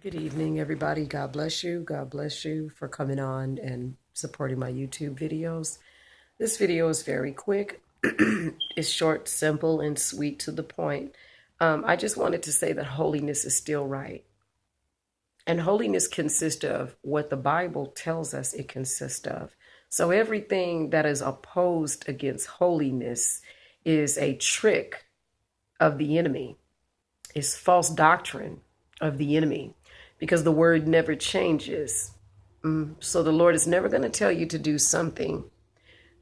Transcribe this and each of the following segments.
Good evening, everybody. God bless you. God bless you for coming on and supporting my YouTube videos. This video is very quick. It's short, simple, and sweet to the point. I just wanted to say that holiness is still right. And holiness consists of what the Bible tells us it consists of. So everything that is opposed against holiness is a trick of the enemy, is false doctrine of the enemy, because the word never changes. So the Lord is never going to tell you to do something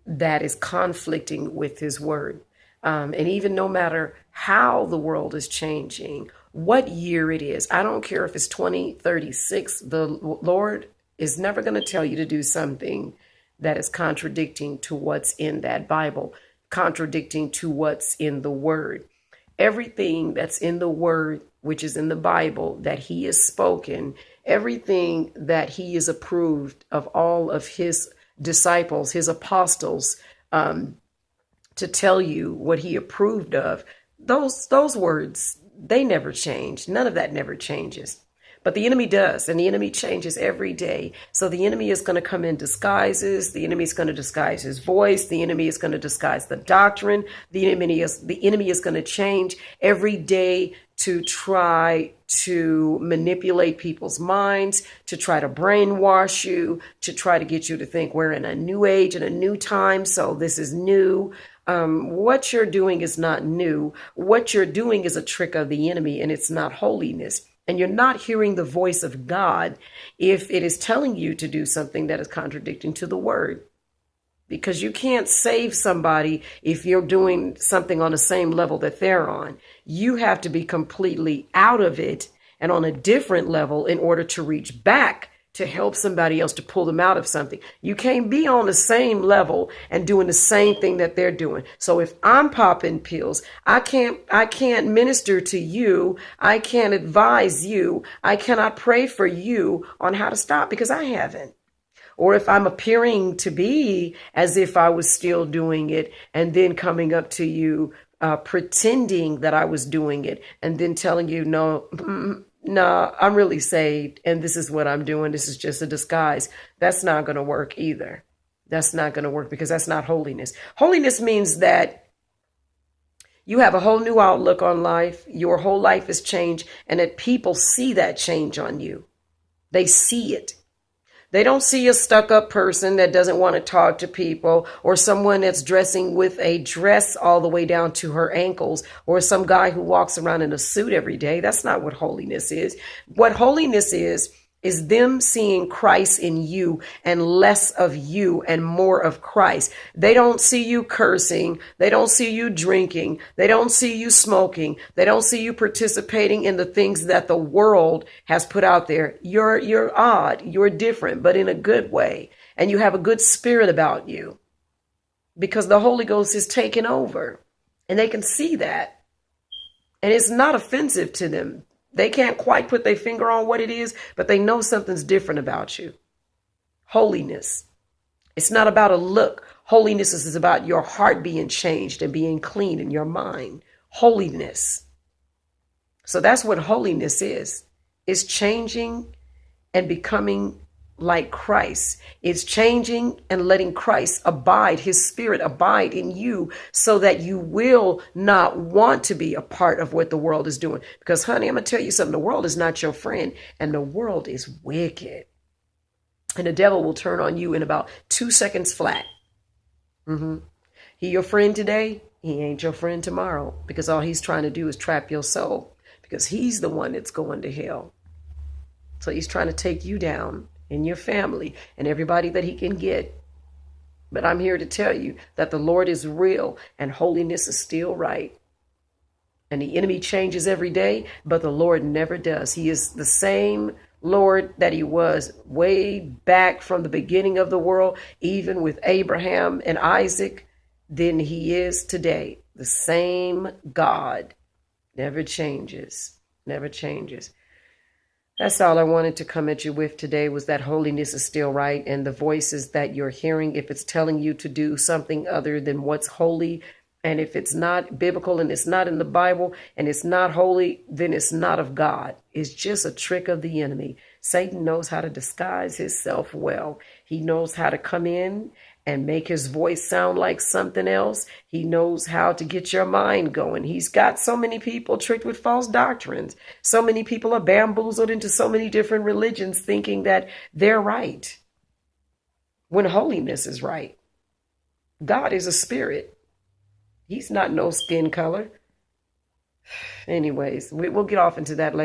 that is conflicting with his word. And even no matter how the world is changing, what year it is, I don't care if it's 2036, the Lord is never going to tell you to do something that is contradicting to what's in that Bible, contradicting to what's in the word. Everything that's in the word, which is in the Bible, that he has spoken, everything that he has approved of all of his disciples, his apostles, to tell you what he approved of, those words, they never change. None of that never changes. But the enemy does, and the enemy changes every day. So the enemy is going to come in disguises. The enemy is going to disguise his voice. The enemy is going to disguise the doctrine. The enemy is going to change every day to try to manipulate people's minds, to try to brainwash you, to try to get you to think we're in a new age and a new time. So this is new. What you're doing is not new. What you're doing is a trick of the enemy, and it's not holiness. And you're not hearing the voice of God if it is telling you to do something that is contradicting to the word. Because you can't save somebody if you're doing something on the same level that they're on. You have to be completely out of it and on a different level in order to reach back to help somebody else, to pull them out of something. You can't be on the same level and doing the same thing that they're doing. So if I'm popping pills, I can't minister to you. I can't advise you. I cannot pray for you on how to stop, because I haven't. Or if I'm appearing to be as if I was still doing it and then coming up to you, pretending that I was doing it and then telling you, no, I'm really saved and this is what I'm doing. This is just a disguise. That's not going to work either. That's not going to work, because that's not holiness. Holiness means that you have a whole new outlook on life. Your whole life has changed, and that people see that change on you. They see it. They don't see a stuck-up person that doesn't want to talk to people, or someone that's dressing with a dress all the way down to her ankles, or some guy who walks around in a suit every day. That's not what holiness is. What holiness is them seeing Christ in you and less of you and more of Christ. They don't see you cursing. They don't see you drinking. They don't see you smoking. They don't see you participating in the things that the world has put out there. You're odd. You're different, but in a good way. And you have a good spirit about you, because the Holy Ghost is taking over, and they can see that. And it's not offensive to them. They can't quite put their finger on what it is, but they know something's different about you. Holiness. It's not about a look. Holiness is about your heart being changed and being clean in your mind. Holiness. So that's what holiness is. It's changing and becoming like Christ. It's changing and letting Christ abide, his spirit abide in you, so that you will not want to be a part of what the world is doing. Because, honey, I'm going to tell you something. The world is not your friend, and the world is wicked. And the devil will turn on you in about 2 seconds flat. He your friend today, he ain't your friend tomorrow, because all he's trying to do is trap your soul, because he's the one that's going to hell. So he's trying to take you down, and your family, and everybody that he can get. But I'm here to tell you that the Lord is real, and holiness is still right. And the enemy changes every day, but the Lord never does. He is the same Lord that he was way back from the beginning of the world, even with Abraham and Isaac, than he is today. The same God. Never changes. Never changes. That's all I wanted to come at you with today, was that holiness is still right. And the voices that you're hearing, if it's telling you to do something other than what's holy, And if it's not biblical and it's not in the Bible and it's not holy, then it's not of God. It's just a trick of the enemy. Satan knows how to disguise himself well. He knows how to come in and make his voice sound like something else. He knows how to get your mind going. He's got so many people tricked with false doctrines. So many people are bamboozled into so many different religions thinking that they're right when holiness is right. God is a spirit. He's not no skin color. Anyways, we'll get off into that later.